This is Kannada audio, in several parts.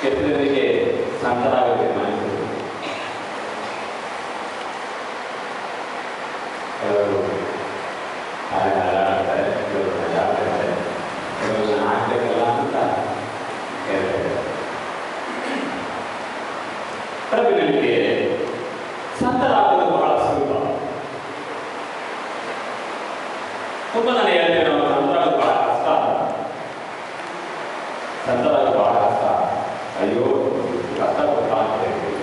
ಕೆತ್ತಲಿಗೆ ಸಂತರಾಗುತ್ತೆ ಮನಸ್ಸು. ಕೆಲವರು ಆಡ್ತಾರೆ, ಕೆಲವರು ಮಜಾ ಆಗ್ತಾರೆ, ಕೆಲವರು ಆಗ್ಬೇಕಲ್ಲ ಅಂತ ಹೇಳ್ತಾರೆ. ಪ್ರಭುವಿಗೆ ಸಂತರಾಗೋದು ಬಹಳ ಸುಲಭ. ತುಂಬ ನಾನು ಹೇಳ್ತೇನೆ, ನಾವು ಸಂತರಾಗೋದು ಬಹಳ ಕಷ್ಟ, ಸಂತರಾಗೋದು ಬಹಳ ಕಷ್ಟ, ಅಯ್ಯೋ ಕಷ್ಟ ಗೊತ್ತಾ ಅಂತ ಹೇಳ್ತೀವಿ.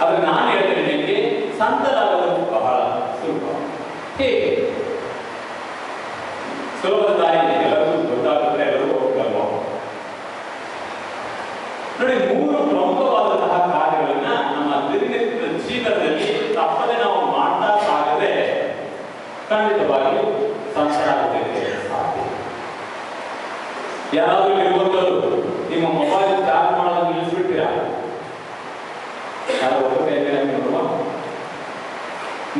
ಆದ್ರೆ ನಾನು ಹೇಳ್ತೇನೆ ನಿಮಗೆ ಸಂತರಾಗೋದು ಬಹಳ ಸುಲಭ. ಹೇಗೆ? ಸುಲಭದ ದಾರಿ ಎಲ್ಲರಿಗೂ ಗೊತ್ತಾಗುತ್ತೆ, ಎಲ್ಲರಿಗೂ ಹೋಗಲ್ವ? ನೋಡಿ, 3 ಪ್ರಮುಖವಾದಂತಹ ಕಾರ್ಯಗಳನ್ನ ನಮ್ಮ ದಿನನಿತ್ಯದ ಜೀವನದಲ್ಲಿ ತಪ್ಪದೆ ನಾವು ಮಾಡ್ತಾ ಸಾಗದೆ ಖಂಡಿತವಾಗಿ ಸಂತರಾಗೋದಕ್ಕೆ ಸಾಧ್ಯ. ಯಾರಾದ್ರೂ ಇರುವಂತದ್ದು ನಿಮ್ಮ ಮೊಬೈಲ್ ಚಾರ್ಜ್ ಮಾಡೋದು ನಿಲ್ಲಿಸ್ಬಿಡ್ತೀರಾ? ಯಾರು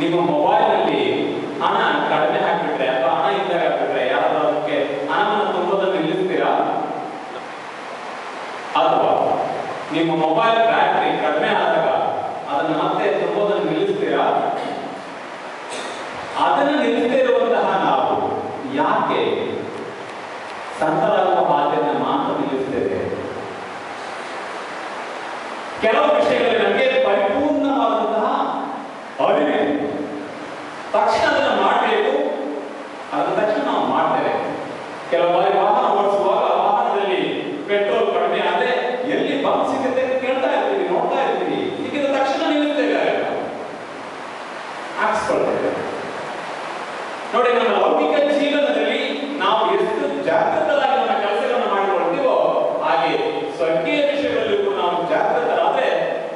ನಿಮ್ಮ ಮೊಬೈಲ್ನಲ್ಲಿ ಹಣ ಕಡಿಮೆ ಹಾಕ್ಬಿಟ್ರೆ ಅಥವಾ ಹಣ ಇದ್ದಾಗ ಹಾಕ್ಬಿಟ್ರೆ ಯಾರಾದ್ರೂ ಅದಕ್ಕೆ ಹಣವನ್ನು ತುಂಬೋದನ್ನು ನಿಲ್ಲಿಸ್ತೀರಾ? ಅಥವಾ ನಿಮ್ಮ ಮೊಬೈಲ್ ಬ್ಯಾಟರಿ ಕಡಿಮೆ ಆದಾಗ ಅದನ್ನು ಮತ್ತೆ ತುಂಬೋದನ್ನು ನಿಲ್ಲಿಸ್ತೀರಾ? ಅದನ್ನು ನಿಲ್ಲಿಸದೇ ಇರುವಂತಹ ನಾವು ಯಾಕೆ ಸಂತರಾಗುವ ಹಾದಿಯನ್ನು ಮಾತ್ರ ನಿಲ್ಲಿಸ್ತೇವೆ? ಕೆಲವು ವಿಷಯಗಳಲ್ಲಿ ನಮಗೆ ಪರಿಪೂರ್ಣವಾದಂತಹ ಅರಿವೆ, ತಕ್ಷಣ ಅದನ್ನು ಮಾಡಬೇಕು, ಅದರ ತಕ್ಷಣ ನಾವು ಮಾಡ್ತೇವೆ. ಕೆಲವು ಬಾರಿ ವಾಹನ ಓಡಿಸುವಾಗ ವಾಹನದಲ್ಲಿ ಪೆಟ್ರೋಲ್ ಕಡಿಮೆ ಆದರೆ ಎಲ್ಲಿ ಬಂಕ್ ಸಿಗುತ್ತೆ ಕೇಳ್ತಾ ಇರ್ತೀವಿ, ನೋಡ್ತಾ ಇರ್ತೀವಿ, ಸಿಕ್ಕಿದ ತಕ್ಷಣ ನಿಲ್ಲುತ್ತೇವೆ, ಹಾಕ್ಸ್ಕೊಳ್ತೇವೆ. ನೋಡಿ, ನಮ್ಮ ಲೌಕಿಕ ಜೀವನದಲ್ಲಿ ನಾವು ಎಷ್ಟು ಜಾಗೃತರಾಗಿ ನಮ್ಮ ಕೆಲಸಗಳನ್ನು ಮಾಡಿಕೊಳ್ತೀವೋ ಹಾಗೆ ಸ್ವರ್ಗೀಯ ವಿಷಯಗಳಲ್ಲೂ ಕೂಡ ನಾವು ಜಾಗೃತರಾದರೆ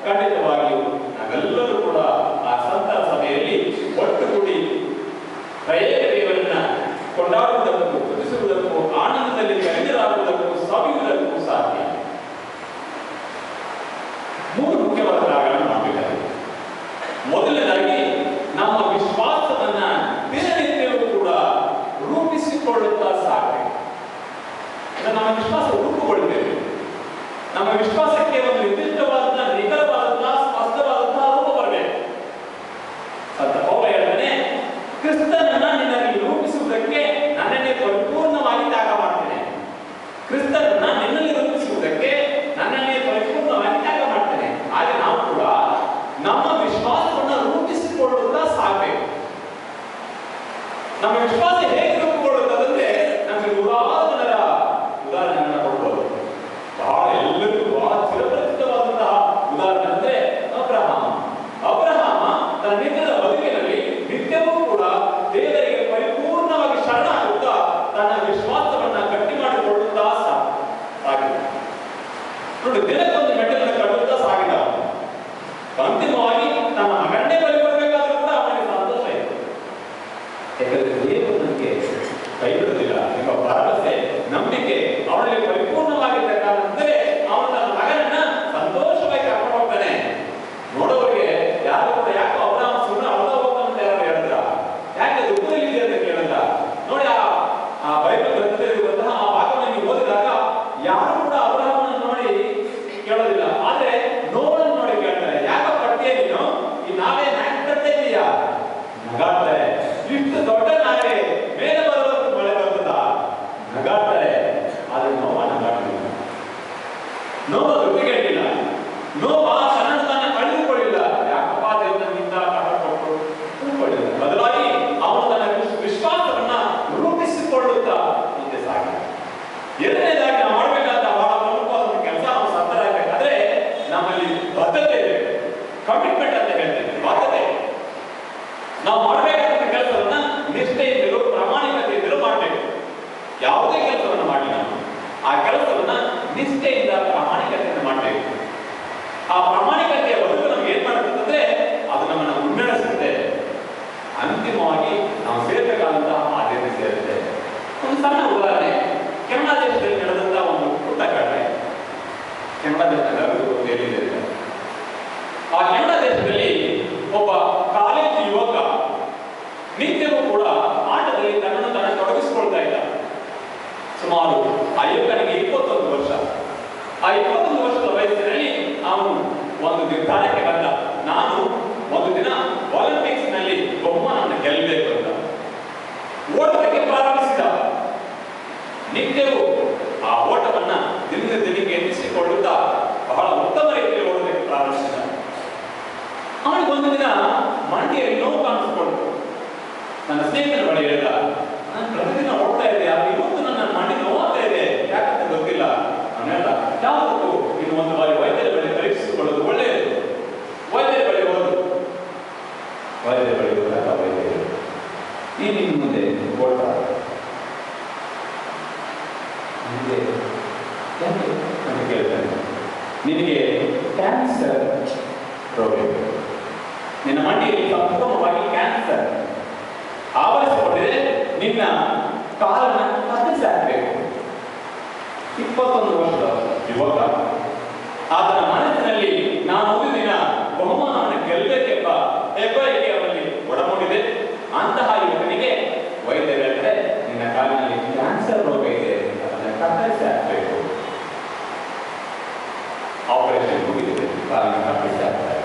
ಖಂಡಿತವಾಗಿಯೂ ನಾವೆಲ್ಲರೂ ಕೂಡ ಆ ಸಂತರ ಸಭೆಯಲ್ಲಿ ಒಟ್ಟುಗೂಡಿ ಪ್ರಯೇಕ ದೇವರನ್ನ ಕೊಂಡಾಡುವುದಕ್ಕೂ, ತುತಿಸುವುದಕ್ಕೂ, ಆನಂದದಲ್ಲಿ ಕಲಿತರಾಗುವುದಕ್ಕೂ, ಸವಿಯುವುದಕ್ಕೂ ಸಾಧ್ಯ. 3 ಮುಖ್ಯವಾದ ಕಾರ್ಯಗಳನ್ನು ಮಾಡಬೇಕಾಗಿದೆ. ಮೊದಲನೇದಾಗಿ ನಮ್ಮ ವಿಶ್ವಾಸವನ್ನ ದಿನನಿತ್ಯವೂ ಕೂಡ ರೂಪಿಸಿಕೊಳ್ಳುತ್ತಾ ಸಾಗಬೇಕು. ನಮ್ಮ ವಿಶ್ವಾಸ ರೂಪುಗೊಳ್ತೇವೆ. ನಮ್ಮ ವಿಶ್ವಾಸಕ್ಕೆ ಒಂದು ನಿರ್ದಿಷ್ಟವಾದಂತಹ, ನಿಖರವಾದಂತಹ, ಸ್ಪಷ್ಟವಾದಂತಹ ರೂಪ ಬರಬೇಕು. ಸಂತ ಪೌಲ ಹೇಳ್ತಾನೆ, ಕ್ರಿಸ್ತನನ್ನ ನಿನ್ನಲ್ಲಿ ರೂಪಿಸುವುದಕ್ಕೆ ನನ್ನನ್ನೇ ಪರಿಪೂರ್ಣವಾಗಿ ತ್ಯಾಗ ಮಾಡ್ತೇನೆ. ಕ್ರಿಸ್ತನನ್ನ ನಿನ್ನಲ್ಲಿ ರೂಪಿಸುವುದಕ್ಕೆ ನನ್ನನ್ನೇ ಪರಿಪೂರ್ಣವಾಗಿ ತ್ಯಾಗ ಮಾಡ್ತೇನೆ. ಹಾಗೆ ನಾವು ಕೂಡ ನಮ್ಮ ವಿಶ್ವಾಸವನ್ನು ರೂಪಿಸಿಕೊಳ್ಳುತ್ತಾ ಸಾಗಬೇಕು. ನಮ್ಮ ವಿಶ್ವಾಸ ಹೇಗೆ ರೂಪುಗೊಳ್ಳುತ್ತದಂದ್ರೆ ನಮಗೆ ನೂರಾರು ಜನರ ಉದಾಹರಣೆಗಳನ್ನ ಕೊಡ್ಬೋದು. ಎಲ್ಲರಿಗೂ ಬಹಳ ಚಿರಪರಿಚಿತವಾದಂತಹ ಉದಾಹರಣೆ ಅಂದ್ರೆ ಅಬ್ರಹಾಮ ತನ್ನ ನಿತ್ಯದ ಬದುಕಿನಲ್ಲಿ ನಿತ್ಯವೂ ಕೂಡ ದೇವರಿಗೆ ಪರಿಪೂರ್ಣವಾಗಿ ಶರಣಾಗುತ್ತಾ ತನ್ನ ವಿಶ್ವಾಸವನ್ನ ಗಟ್ಟಿ ಮಾಡಿಕೊಳ್ಳುತ್ತಾ ಸಾಗಿದ. ನೋಡಿ, ದಿನಕ್ಕೊಂದು ಮೆಟ್ಟಲನ್ನು ಕಟ್ಟುತ್ತಾ ಸಾಗಿದ. ಅಂತಿಮವಾಗಿ ತನ್ನ ಮಗನ್ನೇ ಬಲಿ ಕೊಡಬೇಕಾದ್ರೂ ಕೂಡ ಅವನಿಗೆ ಸಂತೋಷ ಇತ್ತು. ಯಾಕಂದ್ರೆ ದೇವರು ನನಗೆ ಕೈ ಬಿಡುವುದಿಲ್ಲ ಎಂಬ ಭರವಸೆ, ನಂಬಿಕೆ ಅವನಿಗೆ ಪರಿಪೂರ್ಣವಾಗಿದ್ದ ಕಾರಣಂದ್ರೆ ಅವನು ತನ್ನ ಮಗನನ್ನ ಸಂತೋಷವಾಗಿ ಕರ್ಕೊಂಡು ಹೋಗ್ತಾನೆ. ನೋಡೋರಿಗೆ ಯಾರು ಕೂಡ ಯಾಕೋ ಅಬ್ರಹಾಮ ಸುಮ್ಮನೆ ಅಳ್ದ ಹೋಗ್ತಾನೆ ಅಂತ ಯಾರು ಹೇಳಿದ್ರ? ಯಾಕೆ ದುಃಖದಲ್ಲಿದೆ ಅಂತ ಕೇಳಿದ್ರ? ನೋಡಿ, ಆ ಬೈಬಲ್ ಗ್ರಂಥದಲ್ಲಿರುವಂತಹ ಆ ಭಾಗವನ್ನು ನೀವು ಓದಿದಾಗ ಯಾರು ಕೂಡ ಅಬ್ರಹಾಮನ ನೋಡಿ ಕೇಳೋದಿಲ್ಲ, ಆದ್ರೆ ನೋವನ್ನು ನೋಡಿ ಕೇಳ್ತಾರೆ. ಯಾಕ ಪಟ್ಟಿಯ ನೀನು ಈ ನಾವೇ ನಾಯ್ಕಟ್ಟೇ ಇದೆಯಾ? ನಗಾಡ್ತಾರೆ. ಇಷ್ಟು ದೊಡ್ಡ ನಾವೇ ಮೇಲೆ ಬರುವಂತ ಮಳೆ ಬರ್ತದ? ನಗಾಡ್ತಾರೆ. ಆದ್ರೆ ನೋವ ನಗಾಡ್ಲಿಲ್ಲ, ನೋವ ದುಡ್ಡಿಗೆಟ್ಟಿಲ್ಲ, ನೋವ ತನ್ನ ತಾನೇ ಕಳೆದುಕೊಳ್ಳಿಲ್ಲ. ಯಾಕಪ್ಪ ದೇವನಿಂದ ಕಟ್ಟಕೊಟ್ಟು ಕೂತ್ಕೊಳ್ಳಿಲ್ಲ, ಬದಲಾಗಿ ಅವನು ತನ್ನ ವಿಶ್ವಾಸವನ್ನ ರೂಪಿಸಿಕೊಳ್ಳುತ್ತಾ ಮುಂದೆ ಸಾಗಿದ. ಎರಡನೇದಾಗಿ ನಾವು ಮಾಡಬೇಕಾದ ಬಹಳ ಪ್ರಮುಖವಾದ ಕೆಲಸ, ನಾವು ಸಂತರಾಗಬೇಕಾದ್ರೆ ನಮ್ಮಲ್ಲಿ ಬದ್ಧತೆ ಇದೆ, ಕಮಿಟ್ಮೆಂಟ್ ಅಂತ ಹೇಳ್ತೇವೆ. ಬದ್ಧತೆ. ನಾವು ಮಾಡಬೇಕಾದ ಕೆಲಸವನ್ನ ನಿಷ್ಠೆಯಿಂದಲೂ ಪ್ರಾಮಾಣಿಕತೆಯಿಂದಲೂ ಮಾಡಬೇಕು. ಯಾವುದೇ ಕೆಲಸವನ್ನು ಮಾಡಿ ಆ ಕೆಲಸವನ್ನ ನಿಷ್ಠೆಯಿಂದ ಪ್ರಾಮಾಣಿಕತೆಯಿಂದ ಮಾಡಬೇಕು. ಆ ಪ್ರಾಮಾಣಿಕತೆಯ ಬದುಕು ನಮ್ಗೆ ಏನ್ ಮಾಡುತ್ತಂದ್ರೆ ಅದು ನಮ್ಮನ್ನು ಮುನ್ನಡೆಸುತ್ತೆ. ಅಂತಿಮವಾಗಿ ನಾವು ಸೇರಬೇಕಾದಂತಹ ಆದ್ಯತೆ ಸೇರುತ್ತೆ. ಒಂದು ಸಣ್ಣ ಉದಾಹರಣೆ, ಕೆನಡಾ ದೇಶದಲ್ಲಿ ನಡೆದಂತಹ ಒಂದು ಪುಟ್ಟ ಘಟನೆ. ಕೆನಡಾ ದೇಶದಲ್ಲಿ ಎಲ್ಲಿದೆ? ಆ ಕೆನಡಾ ದೇಶದಲ್ಲಿ ಒಬ್ಬ ಕಾಲೇಜು ಯುವಕ ನಿತ್ಯವೂ ಕೂಡ ಆಟದಲ್ಲಿ ತನ್ನನ್ನು ತೊಡಗಿಸಿಕೊಳ್ತಾ ಇದ್ದ. ಸುಮಾರು ಆ ಯುವಕನಿಗೆ 21 ವರ್ಷ. ಆ 21 ವರ್ಷದ ವಯಸ್ಸಿನಲ್ಲಿ ಅವನು ಒಂದು ನಿರ್ಧಾರಕ್ಕೆ ಬಂದ, ನಾನು ಒಂದು ದಿನ ಒಲಿಂಪಿಕ್ಸ್ ನಲ್ಲಿ ಬಹುಮಾನವನ್ನು ಗೆಲ್ಲಬೇಕು ಅಂತ ಓಟಕ್ಕೆ ಪ್ರಾರಂಭಿಸಿದ. ನಿತ್ಯವೂ ಆ ಓಟವನ್ನ ದಿನದ ದಿನಕ್ಕೆ ಎನ್ನಿಸಿಕೊಳ್ಳುತ್ತಾ ಬಹಳ ಉತ್ತಮ ರೀತಿಯಲ್ಲಿ ಓಡೋದಕ್ಕೆ ಪ್ರಾರಂಭಿಸಿದ. ಅವನಿಗೆ ಒಂದು ದಿನ ಮಂಡಿಯಲ್ಲಿ ನೋವು ಕಾಣಿಸಿಕೊಳ್ತು. ನನ್ನ ಸ್ನೇಹಿತನ ಬಳಿ ಹೇಳಿದ, ನಾನು ಪ್ರತಿದಿನ ಓಡ್ತಾ ಇದ್ದೆ, ಆದರೆ ಇವತ್ತು ನನ್ನ ಮಂಡಿ ನೋವಾಗ್ತಾ ಇದೆ, ಯಾಕಂತ ಗೊತ್ತಿಲ್ಲ. ನಾನು ಹೇಳ್ದ, ಯಾವತ್ತು ಇನ್ನು ಒಂದು ಬಾರಿ ವೈದ್ಯರ ಬಳಿ ಪರೀಕ್ಷಿಸಿಕೊಳ್ಳೋದು ಒಳ್ಳೆಯದು. ವೈದ್ಯರ ಬಳಿ ಹೋದು. ವೈದ್ಯರ ಬಳಿ ಹೋದಾಗ ವೈದ್ಯರು, ನೀನು ಇನ್ನು ಮುಂದೆ ಓಡ್ತಾ ನಿನಗೆ ಯಾಕೆ ಅಂತ ಕೇಳ್ತಾನೆ, ನಿನಗೆ ಕ್ಯಾನ್ಸರ್ ರೋಗ, ನಿನ್ನ ಮಂಡಿಯಲ್ಲಿ ಸಂಪೂರ್ಣವಾಗಿ ಕ್ಯಾನ್ಸರ್ ಆವರಿಸಿಕೊಂಡಿದೆ, ನಿನ್ನ ಕಾಲನ್ನ ಕತ್ತರಿಸಿ ಹಾಕಬೇಕು. 21 ವರ್ಷದ ಯುವಕ, ಆತನ ಮನಸ್ಸಿನಲ್ಲಿ ನಾನು ಒಂದು ದಿನ ಬಹುಮಾನವನ್ನು ಗೆಲ್ಲಬೇಕೆಂಬ ಹೆಬ್ಬಯಕೆ ಅವನಲ್ಲಿ ಒಡಮೂಡಿದೆ. ಅಂತಹ ಯುವಕನಿಗೆ ವೈದ್ಯರು ಹೇಳಿದರೆ, ನಿನ್ನ ಕಾಲಿನಲ್ಲಿ ಕ್ಯಾನ್ಸರ್ ರೋಗ ಇದೆ, ಅದನ್ನು ಕತ್ತರಿಸಿ ಹಾಕಬೇಕು. ಆಪರೇಷನ್ ಮುಗಿದಿದೆ, ಕಾಲಿನ ಕತ್ತರಿಸಿ ಹಾಕ್ತಾರೆ.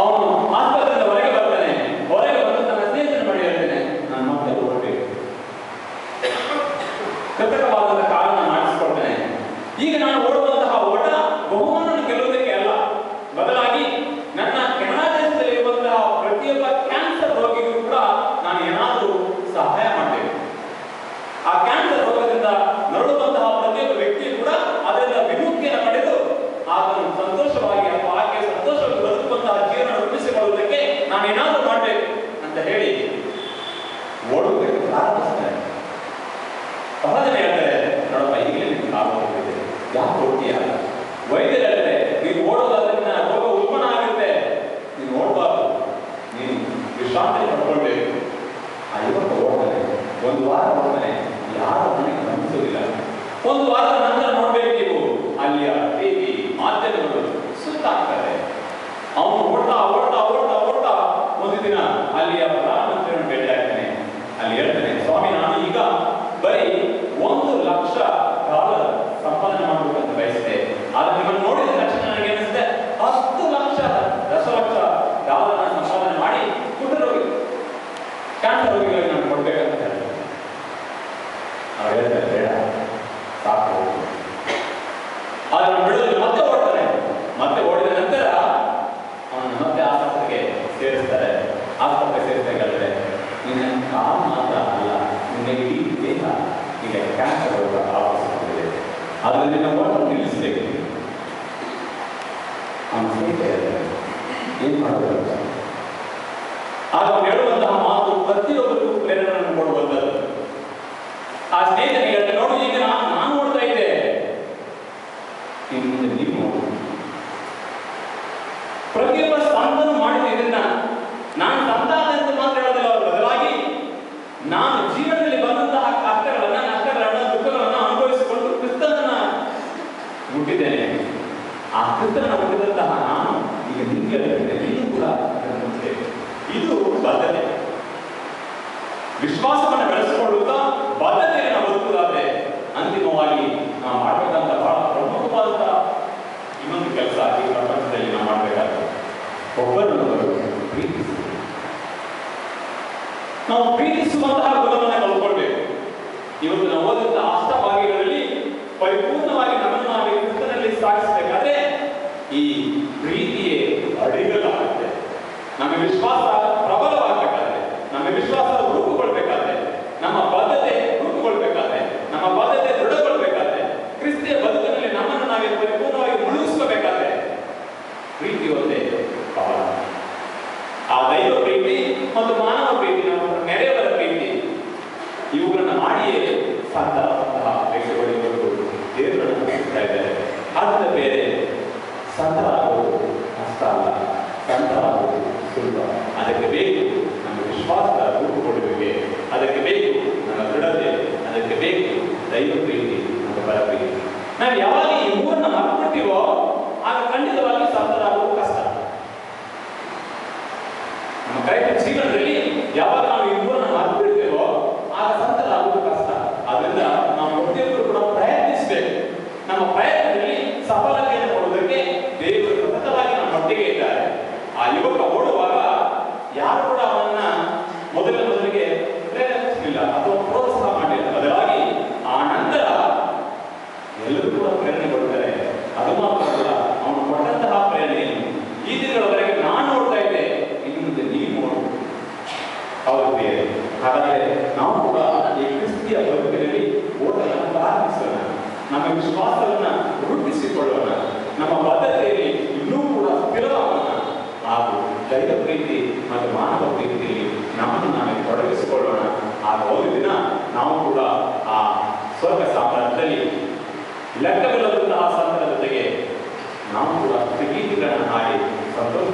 ಅವನು ಆಸ್ಪತ್ರೆಯಿಂದ ಹೊರಗೆ ಬರ್ತಾನೆ. ಹೊರಗೆ ಬಂದು ತನ್ನ ಸ್ನೇಹಿತನ ಬಳಿ ಹೇಳ್ತಾನೆ, ನಾನು ಮತ್ತೆ ಓಡಬೇಕು. ಕೃತಕವಾದ ಕಾರಣ ಮಾಡಿಸಿಕೊಳ್ತಾನೆ. ಈಗ ನಾನು ಓಡುವಂತಹ ಓಟ ಬಹುಮಾನವನ್ನು ಗೆಲ್ಲುವುದಕ್ಕೆ ಅಲ್ಲ, ಬದಲಾಗಿ ನನ್ನ ಕೆನಡಾ ದೇಶದಲ್ಲಿ ಇರುವಂತಹ ಪ್ರತಿಯೊಬ್ಬ ಕ್ಯಾನ್ಸರ್ ರೋಗಿಗೂ ಕೂಡ ನಾನು ಏನಾದರೂ ಸಹಾಯ ಮಾಡಬೇಕು. ಆ ಕ್ಯಾನ್ಸರ್ ರೋಗದಿಂದ ನರಳುವಂತಹ ಪ್ರತಿಯೊಬ್ಬ ವ್ಯಕ್ತಿಯು ಕೂಡ ಅದರಿಂದ ವಿಮುಕ್ತಿಯನ್ನು ಪಡೆದು ಆತನು ಸಂತೋಷವಾಗಿ ಅಥವಾ ಆಕೆ ಸಂತೋಷವಾಗಿ ಬದುಕುವಂತಹ ಜೀವನ ರೂಪಿಸಿಕೊಳ್ಳುವುದಕ್ಕೆ ನಾನು ಏನಾದರೂ ಮಾಡಬೇಕು ಅಂತ ಹೇಳಿ ಓಡುವುದಕ್ಕೆ ಪ್ರಾರಂಭಿಸ್ತಾರೆ. ಬಹಳ ಜನ ಹೇಳ್ತಾರೆ, ನೋಡಪ್ಪ ಈಗಲೇ ನಿಮ್ಗೆ ಕಾಲು ಹೋಗ್ತಿದೆ, ಯಾಕೆ ಓಡ್ತೀಯ? ವೈದ್ಯರು ಹೇಳ್ತಾರೆ, ನೀನು ಓಡೋದ್ರಿಂದ ರೋಗ ಉಲ್ಬಣ ಆಗುತ್ತೆ, ನೀನು ಓಡಬಾರ್ದು, ನೀನು ವಿಶ್ರಾಂತಿ ಪಡ್ಕೊಳ್ಬೇಕು. ಆ ಯುವಕ ಓಡ್ತಾನೆ. ಒಂದು ವಾರ ಓಡ್ತಾನೆ, ಯಾರು ನನಗೆ ಗಮನಿಸುವುದಿಲ್ಲ. ಒಂದು ವಾರದ ನಂತರ ನೋಡ್ಬೇಕು ನೀವು, ಅಲ್ಲಿಯ ಟಿವಿ ಮಾಧ್ಯಮಗಳು ಸುತ್ತಾಗ್ತಾರೆ. ಅವನು ಓಡ್ತಾ ಓಡ್ತಾ ಓಡ್ತಾ ಓಡ್ತಾ ಒಂದು ದಿನ ಅಲ್ಲಿಯ ಪ್ರಧಾನಮಂತ್ರಿಯನ್ನು ಭೇಟಿ ಆಗ್ತಾನೆ. ಅಲ್ಲಿ ಹೇಳ್ತಾನೆ, ಸ್ವಾಮಿ, ನಾನು ಈಗ ಬರೀ $1,00,000 ಸಂಪಾದನೆ ಮಾಡಬೇಕಂತ ಬಯಸಿದೆ. ಆದ್ರೆ ನಿಮ್ಮನ್ನು ನೋಡಿದ ತಕ್ಷಣ ನನಗೆ ಏನಿಸಿದೆ, $10,00,000 ಸಂಪಾದನೆ ಮಾಡಿ ಕುಟುಂಬ ಕ್ಯಾನ್ಸರ್ ರೋಗಿಗಳಿಗೆ ನಾನು ಕೊಡ್ಬೇಕಂತ ಹೇಳ್ತಾರೆ. ಅವ್ರು ಹೇಳ್ತಾರೆ, ಬೇಡ, ಸಾಕು. ಆದ್ರೆ ನಾನು ಬಿಡೋದಿಲ್ಲ, ಮತ್ತೆ ಓಡ್ತಾನೆ. ಮತ್ತೆ ಓಡಿದ ನಂತರ ಅವನನ್ನು ಮತ್ತೆ ಆಸ್ಪತ್ರೆಗೆ ಸೇರಿಸ್ತಾರೆ. ಆಸ್ಪತ್ರೆಗೆ ಸೇರಿಸಿದಾಗ ಹೇಳಿದ್ರೆ, ನಿನ್ನ ಕಾಲು ಮಾತ್ರ ಅಲ್ಲ, ನಿನಗೆ ಈ ದೇಹ ಈಗ ಕ್ಯಾನ್ಸರ್ ರೋಗ ಆವರಿಸಿಕೊಂಡಿದೆ, ಆದರೆ ನಿನ್ನ ಓಟ ನಿಲ್ಲಿಸಬೇಕು. ಅವನ ಸ್ನೇಹಿತ ಹೇಳ್ತಾರೆ, ಏನು ಮಾಡಬೇಕು? ಆಗ ಅವನು ಹೇಳುವಂತಹ ಮಾತು ಪ್ರತಿಯೊಬ್ಬರಿಗೂ ಪ್ರೇರಣೆಯನ್ನು ಕೊಡುವಂಥದ್ದು. ಆ ಸ್ನೇಹಿತನಿಗೆ ಹೇಳ್ತಾರೆ, ನೋಡು, ಈಗ ನಾನು ನೋಡ್ತಾ ಇದ್ದೆ, ಇನ್ನು ಮುಂದೆ ನೀವು ನೋಡು. ಪ್ರತಿಯೊಬ್ಬ ಸಂತನು ಮಾಡಿದ ಇದನ್ನ ನಾನು ಸಂತಾನ ಅಂತ ಮಾತ್ರ ಹೇಳೋದಿಲ್ಲ, ಅವರ ಬದಲಾಗಿ ನಾನು ಜೀವನದಲ್ಲಿ ಬಂದಂತಹ ಕಷ್ಟಗಳನ್ನ, ನಷ್ಟಗಳನ್ನ, ದುಃಖಗಳನ್ನ ಅನುಭವಿಸಿಕೊಂಡು ಕ್ರಿಸ್ತನನ್ನ ಹುಟ್ಟಿದ್ದೇನೆ. ಆ ಕ್ರಿಸ್ತನ ಹುಟ್ಟಿದಂತಹ ನಾನು ಈಗ ನಿಮಗೆ ನೀನು ಕೂಡ ಅದನ್ನು ಮುಟ್ಟಬೇಕು. ಇದು ಬದ್ಧತೆ. ವಿಶ್ವಾಸವನ್ನು ಬೆಳೆಸಿಕೊಳ್ಳುತ್ತಾ ಬದ್ಧತೆಯನ್ನು ನಾವು ಬದುಕುವುದಾದ್ರೆ ಅಂತಿಮವಾಗಿ ನಾವು ಮಾಡಬೇಕಂತ ಬಹಳ ಪ್ರಮುಖವಾದ ಇನ್ನೊಂದು ಕೆಲಸ ಈ ಪ್ರಪಂಚದಲ್ಲಿ ನಾವು ಮಾಡಬೇಕಾದ್ರೆ ಒಬ್ಬರನ್ನೊಬ್ಬರು ಪ್ರೀತಿಸಿ. ನಾವು ಪ್ರೀತಿಸುವಂತಹ ಗುಣವನ್ನು ಕಲ್ಕೊಳ್ಬೇಕು. ಇವತ್ತು ನಾವು ಓದುವಂತಹ ಅಷ್ಟಭಾಗ್ಯಗಳಲ್ಲಿ ಪರಿಪೂರ್ಣವಾಗಿ ನಮ್ಮನ್ನು ನಾವು ಕ್ರಿಸ್ತನಲ್ಲಿ ಸಾಗಿಸಬೇಕಾದ್ರೆ ಈ ಪ್ರೀತಿಯೇ ಅಡಿಗಲಾಗುತ್ತೆ. ನಮ್ಮ ವಿಶ್ವಾಸ ಪ್ರಬಲವಾಗಬೇಕಾದ್ರೆ, ನಮ್ಮ ವಿಶ್ವಾಸ ರೂಪುಗೊಳ್ಬೇಕಾದ್ರೆ, ನಮ್ಮ ಬದ್ಧತೆ ರೂಪುಗೊಳ್ಬೇಕಾದ್ರೆ, ನಮ್ಮ ಬದ್ಧತೆ ದೃಢಗೊಳ್ಬೇಕಾದ್ರೆ, ಕ್ರಿಸ್ತಿಯ ಬದುಕಿನಲ್ಲಿ ನಮ್ಮನ್ನು ನಾವೇ ಪರಿಪೂರ್ಣವಾಗಿ ಮುಳುಗಿಸ್ಕೋಬೇಕಾದ್ರೆ ಪ್ರೀತಿ ಒಂದೇ ಬಹಳ. ಆ ದೈವ ಪ್ರೀತಿ ಮತ್ತು ಮಾನವ ಪ್ರೀತಿ, ನಮ್ಮ ನೆರೆಯವರ ಪ್ರೀತಿ, ಇವುಗಳನ್ನು ಮಾಡಿಯೇ ಸಂತಾನಂತಹ ವ್ಯಕ್ತಿಗಳಿಗೂ ದೇವರನ್ನು ಸಿಗ್ತಾ ಇದ್ದಾರೆ. ಅದರ ಬೇರೆ ಸಂತರಾಗುವುದು ಕಷ್ಟ ಅಲ್ಲ, ಸಂತರಾಗುವುದು ಸುಲಭ. ಅದಕ್ಕೆ ಬೇಕು ನಮ್ಮ ವಿಶ್ವಾಸದ ರೂಪುಗೊಳ್ಳುವಿಕೆ, ಅದಕ್ಕೆ ಬೇಕು ನಮ್ಮ ದೃಢತೆ, ಅದಕ್ಕೆ ಬೇಕು ದೈವ ಪ್ರೀತಿ, ನಮ್ಮ ಪರ ಪ್ರೀತಿ. ನಾವು ಯಾವಾಗ ಈ ಮೂರನ್ನು ಮರೆತುಬಿಡ್ತೀವೋ ಆಗ ಖಂಡಿತವಾಗಿ ಸಂತರಾಗುವುದು ಕಷ್ಟ. ನಮ್ಮ ಕ್ರೈಸ್ತ ಜೀವನದಲ್ಲಿ ಯಾವಾಗ ನಾವು ಈ ಮೂರನ್ನು ಮರೆತು ಬಿಡ್ತೇವೋ ಆಗ ಸಂತರಾಗುವುದು ಕಷ್ಟ. ಆದ್ರಿಂದ ನಾವು ಪ್ರತಿಯೊಬ್ಬರು ಕೂಡ ಪ್ರಯತ್ನಿಸಬೇಕು. ನಮ್ಮ ಪ್ರಯತ್ನದಲ್ಲಿ ಸಫಲತೆಯನ್ನು ಕೊಡುವುದಕ್ಕೆ ಯುವಕ ಓಡುವಾಗ ಯಾರು ಕೂಡ ಅವನನ್ನ ಮೊದಲಿಗೆ ಪ್ರೇರೇಪಿಸಲಿಲ್ಲ ಅಥವಾ ಪ್ರೋತ್ಸಾಹ ಮಾಡಲಿಲ್ಲ. ಬದಲಾಗಿ ಆ ನಂತರ ಎಲ್ಲರೂ ಕೂಡ ಪ್ರೇರಣೆ ಕೊಡ್ತಾರೆ. ಅದು ಮಾತ್ರ ಅಲ್ಲ, ಅವನು ಕೊಟ್ಟಂತಹ ಪ್ರೇರಣೆಯನ್ನು ಈ ದಿನಗಳವರೆಗೆ ನಾನು ನೋಡ್ತಾ ಇದ್ದೆ, ಇನ್ನು ಮುಂದೆ ನೀವು ನೋಡು. ಹೌದು ಬೇರೆ. ಹಾಗಾದರೆ ನಾವು ಕೂಡ ಈ ಕ್ರಿಸ್ತಿಯ ಬದುಕಿನಲ್ಲಿ ಓಟವನ್ನು ಪ್ರಾರಂಭಿಸೋಣ, ನಮ್ಮ ವಿಶ್ವಾಸವನ್ನ ರೂಪಿಸಿಕೊಳ್ಳೋಣ, ನಮ್ಮ ಬದ್ಧತೆಯಲ್ಲಿ ಇನ್ನೂ ಕೂಡ ಸ್ಥಿರವಾಗೋಣ, ಹಾಗೂ ದೈವ ಪ್ರೀತಿ ಮತ್ತು ಮಾನವ ಪ್ರೀತಿಯಲ್ಲಿ ನಮ್ಮನ್ನು ನಾವೇ ತೊಡಗಿಸಿಕೊಳ್ಳೋಣ. ಆಗ ಒಂದು ದಿನ ನಾವು ಕೂಡ ಆ ಸ್ವರ್ಗ ಸಾಮ್ರಾಜ್ಯದಲ್ಲಿ ಲೆಕ್ಕವಿಲ್ಲದಂತಹ ಸಂತರ ಜೊತೆಗೆ ನಾವು ಕೂಡ ಗೀತೆಗಳನ್ನು ಹಾಡಿ ಸಂತೋಷ